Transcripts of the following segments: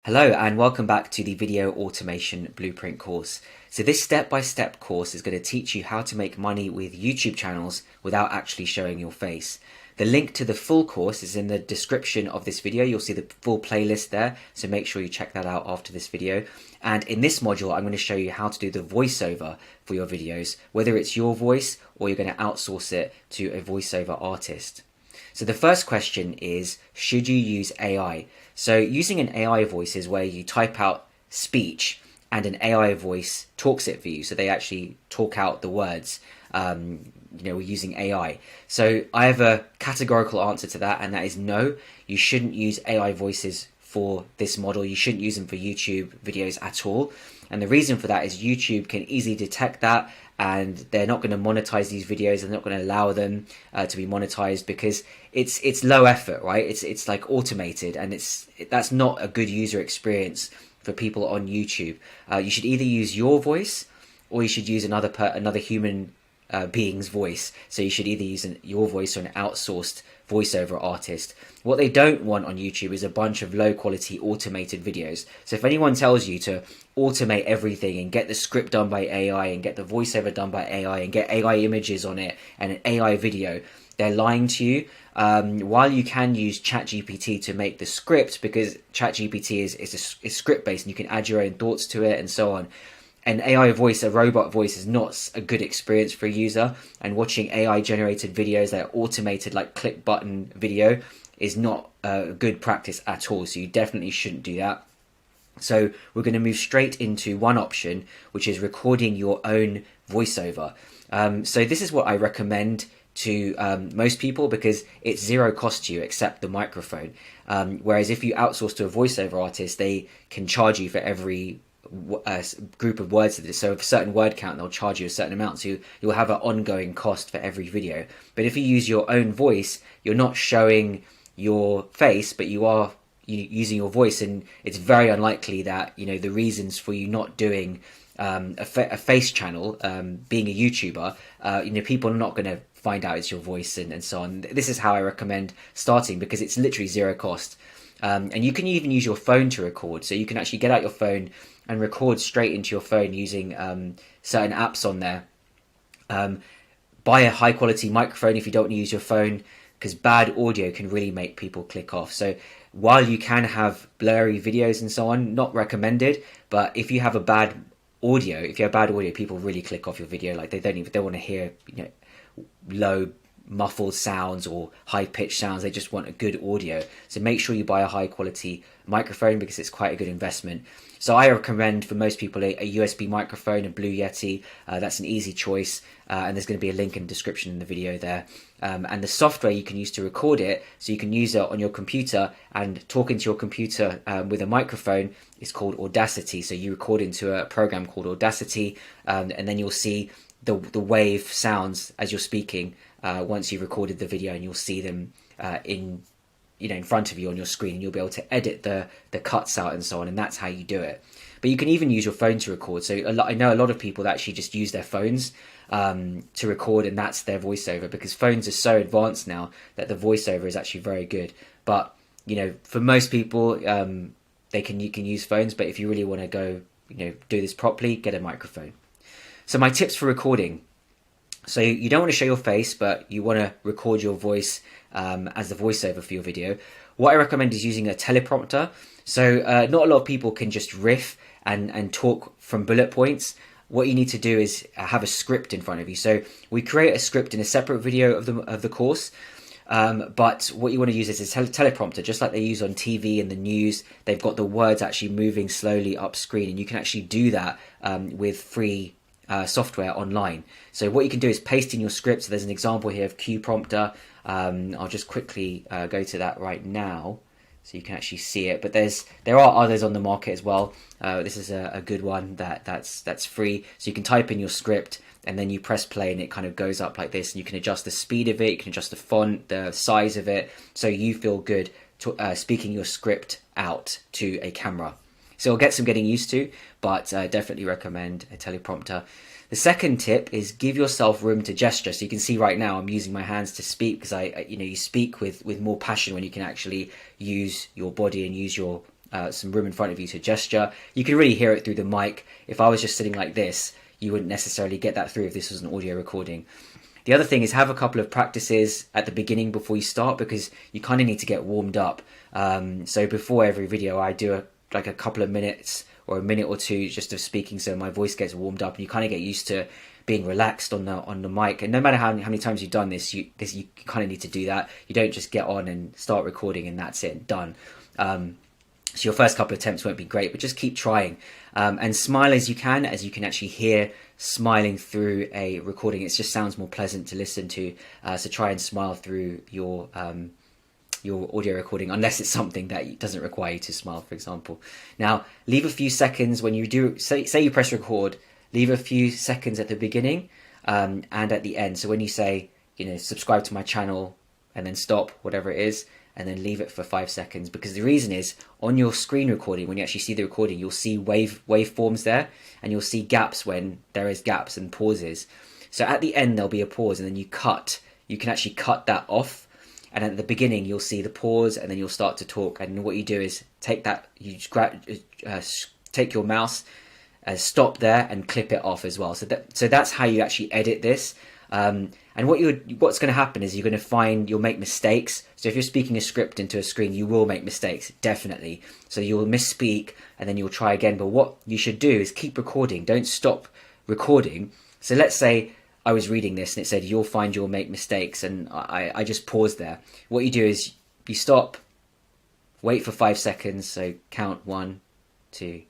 Hello and welcome back to the Video Automation Blueprint course. So this step-by-step course is going to teach you how to make money with YouTube channels without actually showing your face. The link to the full course is in the description of this video. You'll see the full playlist there, so make sure you check that out after this video. And in this module, I'm going to show you how to do the voiceover for your videos, whether it's your voice or you're going to outsource it to a voiceover artist. So the first question is, should you use AI? So using an AI voice is where you type out speech and an AI voice talks it for you. So they actually talk out the words, using AI. So I have a categorical answer to that, and that is no, you shouldn't use AI voices for this model. You shouldn't use them for YouTube videos at all. And the reason for that is YouTube can easily detect that, and they're not going to monetize these videos. They're not going to allow them to be monetized because it's low effort, right? It's like automated, and that's not a good user experience for people on YouTube. You should either use your voice or you should use another human being's voice. So you should either use your voice or an outsourced voiceover artist. What they don't want on YouTube is a bunch of low quality automated videos. So if anyone tells you to automate everything and get the script done by AI and get the voiceover done by AI and get AI images on it and an AI video, they're lying to you. While you can use ChatGPT to make the script, because ChatGPT is script based and you can add your own thoughts to it and so on, an AI voice, a robot voice, is not a good experience for a user, and watching AI generated videos that are automated like click button video is not a good practice at all. So you definitely shouldn't do that. So we're going to move straight into one option, which is recording your own voiceover. So this is what I recommend to most people because it's zero cost to you except the microphone. Whereas if you outsource to a voiceover artist, they can charge you for every group of words. So if a certain word count, they'll charge you a certain amount. So you'll have an ongoing cost for every video. But if you use your own voice, you're not showing your face, but you are using your voice, and it's very unlikely that the reasons for you not doing a face channel, being a YouTuber, people are not going to find out it's your voice and so on. This is how I recommend starting because it's literally zero cost. And you can even use your phone to record. So you can actually get out your phone and record straight into your phone using certain apps on there. Buy a high quality microphone if you don't want to use your phone, because bad audio can really make people click off. So while you can have blurry videos and so on, not recommended, but if you have bad audio, people really click off your video. Like they don't want to hear low muffled sounds or high pitched sounds. They just want a good audio. So make sure you buy a high quality microphone because it's quite a good investment. So I recommend for most people a USB microphone, a Blue Yeti. That's an easy choice, and there's going to be a link in the description in the video there. And the software you can use to record it, so you can use it on your computer and talk into your computer with a microphone, is called Audacity. So you record into a program called Audacity, and then you'll see the wave sounds as you're speaking once you've recorded the video, and you'll see them in front of you on your screen, and you'll be able to edit the cuts out and so on, and that's how you do it. But you can even use your phone to record. So I know a lot of people that actually just use their phones to record, and that's their voiceover, because phones are so advanced now that the voiceover is actually very good. But for most people, you can use phones, but if you really want to go do this properly, get a microphone. So my tips for recording. So you don't want to show your face, but you want to record your voice as the voiceover for your video. What I recommend is using a teleprompter. So not a lot of people can just riff and talk from bullet points. What you need to do is have a script in front of you. So we create a script in a separate video of the course. But what you want to use is a teleprompter, just like they use on TV and the news. They've got the words actually moving slowly up screen, and you can actually do that with free software online. So what you can do is paste in your script. So there's an example here of Q Prompter. I'll just quickly go to that right now so you can actually see it. But there are others on the market as well. This is a good one that's free. So you can type in your script and then you press play and it kind of goes up like this. And you can adjust the speed of it. You can adjust the font, the size of it, so you feel good speaking your script out to a camera. So it'll get some getting used to, but definitely recommend a teleprompter. The second tip is give yourself room to gesture. So you can see right now I'm using my hands to speak because you speak with more passion when you can actually use your body and use your some room in front of you to gesture. You can really hear it through the mic. If I was just sitting like this, you wouldn't necessarily get that through if this was an audio recording. The other thing is have a couple of practices at the beginning before you start, because you kind of need to get warmed up. So before every video, I do like a couple of minutes or a minute or two just of speaking, so my voice gets warmed up and you kind of get used to being relaxed on the mic. And no matter how many times you've done this, you kind of need to do that. You don't just get on and start recording and that's it, done. So your first couple of attempts won't be great, but just keep trying. And smile as you can actually hear smiling through a recording. It just sounds more pleasant to listen to. So try and smile through your audio recording, unless it's something that doesn't require you to smile, for example. Now, leave a few seconds when you do, say you press record, leave a few seconds at the beginning and at the end. So when you say, subscribe to my channel and then stop, whatever it is, and then leave it for 5 seconds, because the reason is on your screen recording, when you actually see the recording, you'll see waveforms there, and you'll see gaps when there is gaps and pauses. So at the end, there'll be a pause, and then you can actually cut that off. And at the beginning, you'll see the pause, and then you'll start to talk. And what you do is take your mouse, stop there, and clip it off as well. So that's how you actually edit this. And what's going to happen is you're going to find you'll make mistakes. So if you're speaking a script into a screen, you will make mistakes, definitely. So you'll misspeak, and then you'll try again. But what you should do is keep recording. Don't stop recording. So let's say I was reading this and it said you'll make mistakes, and I just paused there. What you do is you stop, wait for 5 seconds, so count 1, 2,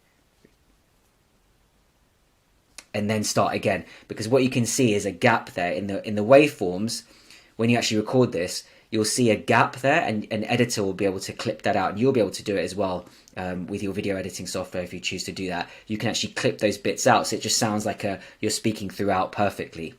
and then start again, because what you can see is a gap there in the waveforms. When you actually record this, you'll see a gap there, and an editor will be able to clip that out, and you'll be able to do it as well with your video editing software. If you choose to do that, you can actually clip those bits out, so it just sounds like you're speaking throughout perfectly.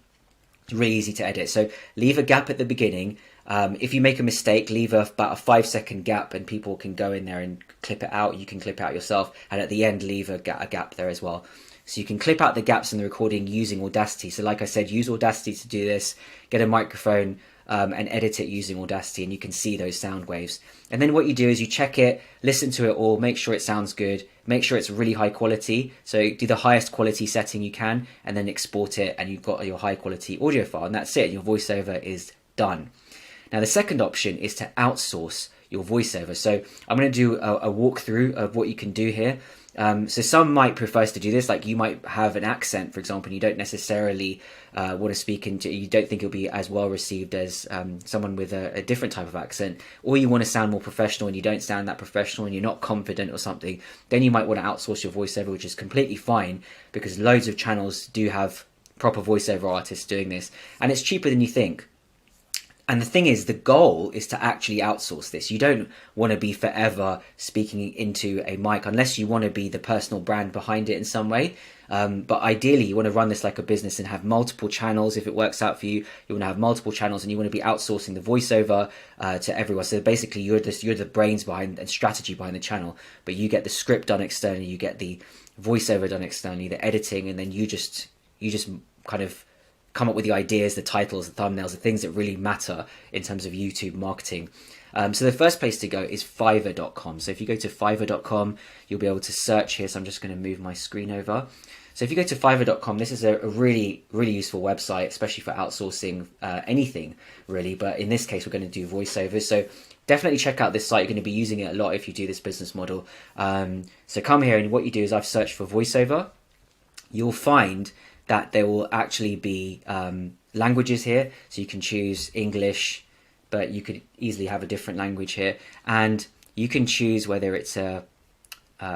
It's really easy to edit. So leave a gap at the beginning. If you make a mistake, leave about a 5 second gap, and people can go in there and clip it out. You can clip it out yourself, and at the end leave a gap there as well. So you can clip out the gaps in the recording using Audacity. So like I said, use Audacity to do this. Get a microphone and edit it using Audacity, and you can see those sound waves. And then what you do is you check it, listen to it all, make sure it sounds good, make sure it's really high quality. So do the highest quality setting you can, and then export it, and you've got your high quality audio file, and that's it. Your voiceover is done. Now the second option is to outsource your voiceover. So I'm going to do a walkthrough of what you can do here. So some might prefer to do this, like you might have an accent, for example, and you don't necessarily want to speak into, you don't think you'll be as well received as someone with a different type of accent, or you want to sound more professional and you don't sound that professional and you're not confident or something, then you might want to outsource your voiceover, which is completely fine, because loads of channels do have proper voiceover artists doing this, and it's cheaper than you think. And the thing is, the goal is to actually outsource this. You don't want to be forever speaking into a mic unless you want to be the personal brand behind it in some way. But ideally, you want to run this like a business and have multiple channels. If it works out for you, you want to have multiple channels, and you want to be outsourcing the voiceover to everyone. So basically, you're the brains behind and strategy behind the channel, but you get the script done externally, you get the voiceover done externally, the editing, and then you just kind of come up with the ideas, the titles, the thumbnails, the things that really matter in terms of YouTube marketing. So the first place to go is Fiverr.com. So if you go to Fiverr.com, you'll be able to search here. So I'm just going to move my screen over. So if you go to Fiverr.com, this is a really, really useful website, especially for outsourcing anything, really. But in this case, we're going to do voiceovers. So definitely check out this site. You're going to be using it a lot if you do this business model. So come here, and what you do is I've searched for voiceover. You'll find that there will actually be languages here. So you can choose English, but you could easily have a different language here. And you can choose whether it's a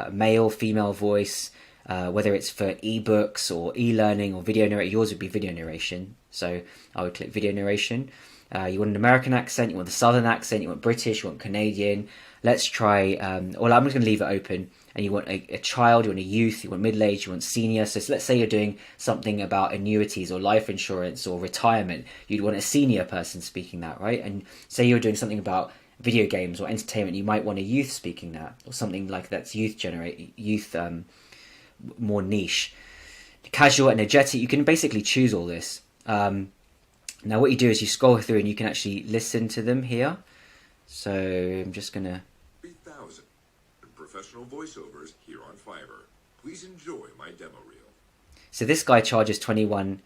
male, female voice, whether it's for ebooks or e-learning or video narration. Yours would be video narration. So I would click video narration. You want an American accent, you want the Southern accent, you want British, you want Canadian. Let's try, well, I'm just going to leave it open. And you want a child, you want a youth, you want middle-aged, you want senior. So let's say you're doing something about annuities or life insurance or retirement. You'd want a senior person speaking that, right? And say you're doing something about video games or entertainment, you might want a youth speaking that, or something like that's more niche. Casual, energetic, you can basically choose all this. Now what you do is you scroll through and you can actually listen to them here. So I'm just going to professional voiceovers here on Fiverr. Please enjoy my demo reel. So this guy charges £21.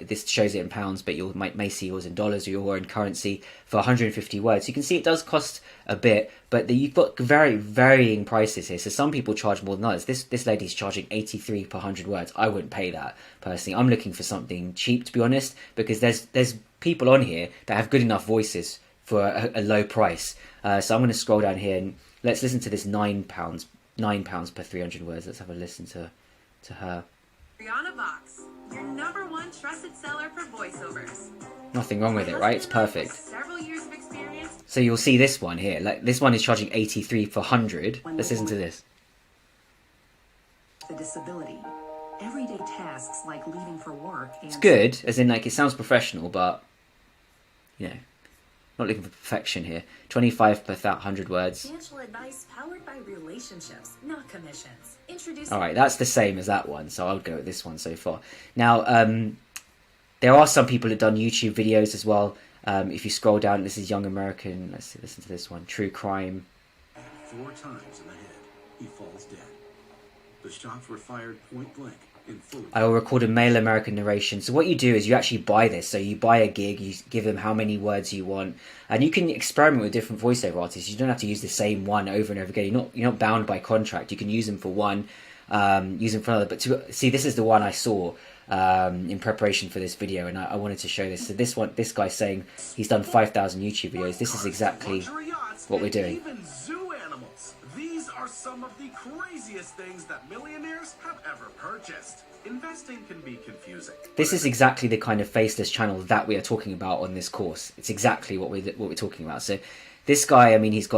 This shows it in pounds, but you may see yours in dollars or your own currency for 150 words. You can see it does cost a bit, but you've got very varying prices here. So some people charge more than others. This lady's charging 83 per 100 words. I wouldn't pay that personally. I'm looking for something cheap, to be honest, because there's people on here that have good enough voices for a low price. So I'm going to scroll down here and let's listen to this £9 per 300 words. Let's have a listen to her. Brianna Vox, your #1 trusted seller for voiceovers. Nothing wrong with it, right? It's perfect. Several years of experience. So you'll see this one here. Like this one is charging 83 for 100. Let's listen to this. The disability, everyday tasks like leaving for work. And it's good, as in like it sounds professional, but you know, not looking for perfection here. 25 per 100 words. Financial advice powered by relationships, not commissions. All right, that's the same as that one, so I'll go with this one so far. Now, there are some people who've done YouTube videos as well. If you scroll down, this is Young American. Let's listen to this one. True crime. 4 times in the head, he falls dead. The shots were fired point blank. I will record a male American narration. So what you do is you actually buy this. So you buy a gig, you give them how many words you want, and you can experiment with different voiceover artists. You don't have to use the same one over and over again. You're not bound by contract. You can use them for one, use them for another. But see, this is the one I saw in preparation for this video, and I wanted to show this. So this guy's saying he's done 5,000 YouTube videos. This is exactly what we're doing. These are some of the craziest things that millionaires have ever purchased. Investing can be confusing. This is exactly the kind of faceless channel that we are talking about on this course. It's exactly what we're talking about. So this guy, I mean, he's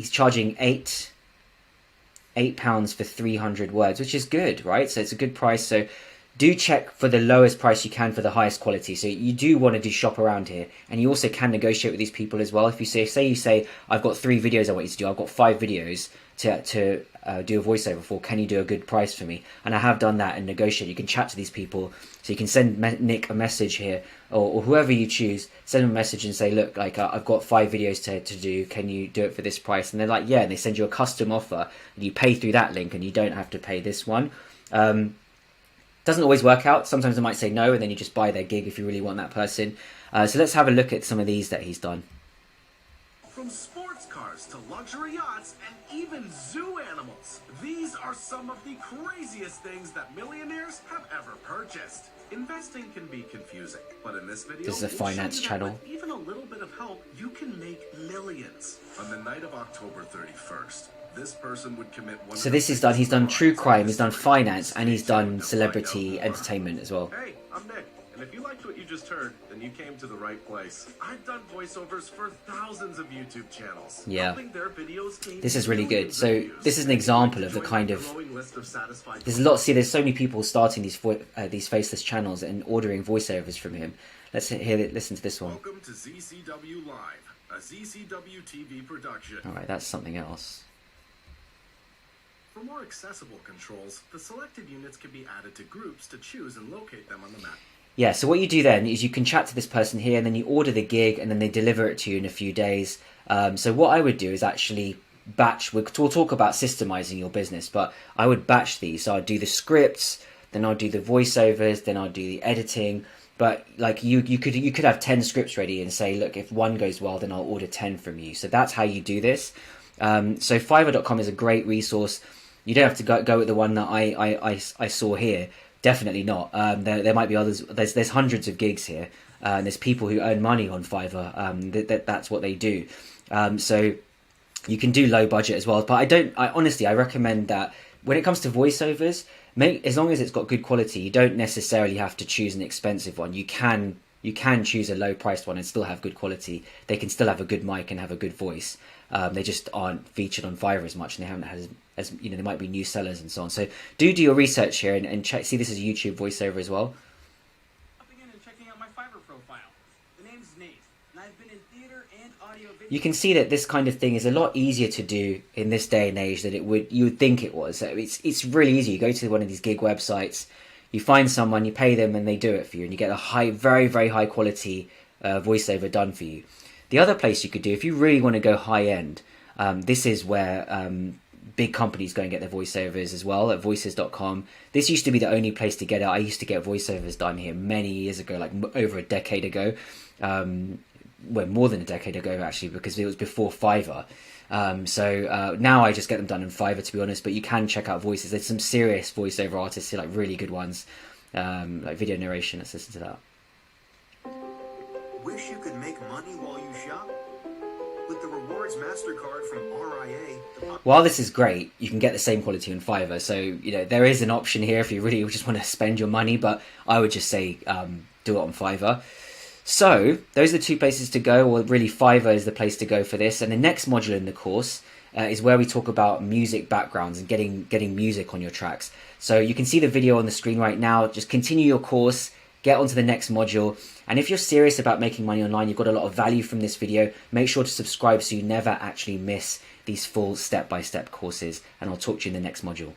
charging £8 for 300 words, which is good, right? So it's a good price. So do check for the lowest price you can for the highest quality. So you do want to shop around here, and you also can negotiate with these people as well. If you say I've got 3 videos I want you to do, I've got 5 videos to do a voiceover for, can you do a good price for me? And I have done that and negotiate. You can chat to these people, so you can send Nick a message here, or whoever you choose, send them a message and say, look, like I've got 5 videos to do, can you do it for this price? And they're like, yeah, and they send you a custom offer, and you pay through that link, and you don't have to pay this one. Doesn't always work out. Sometimes they might say no, and then you just buy their gig if you really want that person. So let's have a look at some of these that he's done. From sports cars to luxury yachts and even zoo animals, these are some of the craziest things that millionaires have ever purchased. Investing can be confusing, but in this video, this is a finance channel. With even a little bit of help, you can make millions. On the night of October 31st, this person would commit. So this is done. He's done true crime, he's done finance, and he's done celebrity entertainment as well. Hey, I'm Nick, and if you liked what you just heard, then you came to the right place. I've done voiceovers for thousands of YouTube channels. Yeah, this is really good. So this is an example of the kind of. There's a lot. See, there's so many people starting these faceless channels and ordering voiceovers from him. Let's listen to this one. Welcome to ZCW Live, a ZCW TV production. All right, that's something else. For more accessible controls, the selected units can be added to groups to choose and locate them on the map. Yeah, so what you do then is you can chat to this person here, and then you order the gig, and then they deliver it to you in a few days. So what I would do is actually batch. We'll talk about systemizing your business, but I would batch these. So I'd do the scripts, then I'd do the voiceovers, then I'd do the editing. But like you could have 10 scripts ready and say, look, if one goes well, then I'll order 10 from you. So that's how you do this. So Fiverr.com is a great resource. You don't have to go with the one that I saw here. Definitely not. There might be others. There's hundreds of gigs here. And there's people who earn money on Fiverr. That's what they do. So you can do low budget as well. But I recommend that when it comes to voiceovers, as long as it's got good quality, you don't necessarily have to choose an expensive one. You can choose a low priced one and still have good quality. They can still have a good mic and have a good voice. They just aren't featured on Fiverr as much, and they haven't had as there might be new sellers and so on. So do your research here and check. See, this is a YouTube voiceover as well. Hopping in and checking out my Fiverr profile. The name's Nate, and I've been in theater and audio video. You can see that this kind of thing is a lot easier to do in this day and age than you would think it was. So it's really easy. You go to one of these gig websites, you find someone, you pay them, and they do it for you, and you get a very, very high quality voiceover done for you. The other place you could do, if you really want to go high end, this is where big companies go and get their voiceovers as well at voices.com. This used to be the only place to get it. I used to get voiceovers done here many years ago, like over a decade ago. Well, more than a decade ago actually, because it was before Fiverr. So now I just get them done in Fiverr, to be honest, but you can check out Voices. There's some serious voiceover artists here, like really good ones, like video narration. Let's listen to that. Wish you could make money while you shop? With the Rewards MasterCard from RIA... While this is great, you can get the same quality on Fiverr, so there is an option here if you really just want to spend your money, but I would just say do it on Fiverr. So those are the two places to go, or really Fiverr is the place to go for this. And the next module in the course is where we talk about music backgrounds and getting music on your tracks. So you can see the video on the screen right now. Just continue your course, get onto the next module. And if you're serious about making money online, you've got a lot of value from this video, make sure to subscribe so you never actually miss these full step-by-step courses. And I'll talk to you in the next module.